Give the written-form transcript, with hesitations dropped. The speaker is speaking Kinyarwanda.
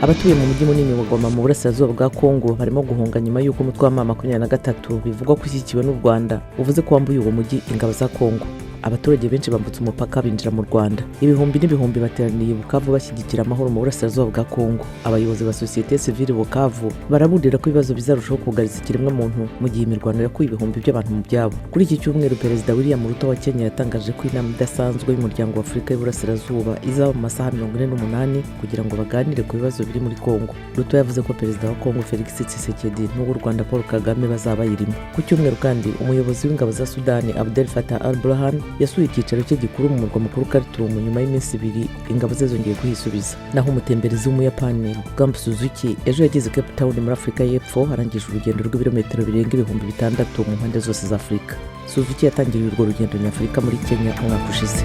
Abatuye mu mujyi munini wa Goma mu burasirazuba bwa Kongo barimo guhunga nyuma y'uko umutwe wa M23 bivugwa ko ushyigikiwe n'u Rwanda uvuze ko wambuye uwo mujyi ingabo za Kongo. Abaturage benshi bambutse umupaka binjira mu Rwanda. Ibihumbi n'ibihumbi bateraniye Bukavu bashyigikira amahoro mu burasirazuba bwa Kongo. Abayobozi ba societe civile Bukavu baraburira ko ibibazo bizarushaho kugariza ikiremwa muntu mu gihe imirwano yakuye ibihumbi by'abantu mu byabo. Kuri iki cyumweru Perezida William Ruto wa Kenya yatangaje ko inama idasanzwe y'umuryango wa Afurika y'Iburasirazuba izaba mu masaha 48 kugira ngo baganire ku bibazo biri muri Kongo. Ruto yavuze ko Perezida wa Kongo Felix Tshisekedi n'uw'u Rwanda Paul Kagame bazaba bayirimo. Ku cyumweru kandi umuyobozi w'ingabo za Sudani Abdel Fattah al-Burhan yasuye icyicaro cye gikuru mu murwa mukuru Khartoum nyuma y'iminsi 2 ingabo ze zongeye kuhisubiza. Naho umutemberezi w'umuyapani Suzuki ejo yageze Cape Town muri Afurika y'Epfo arangije urugendo rw'ibirometero birenga 6,000 mu mpande zose za Afurika. Suzuki yatangiye urwo rugendo nyafurika muri Kenya umwaka ushize.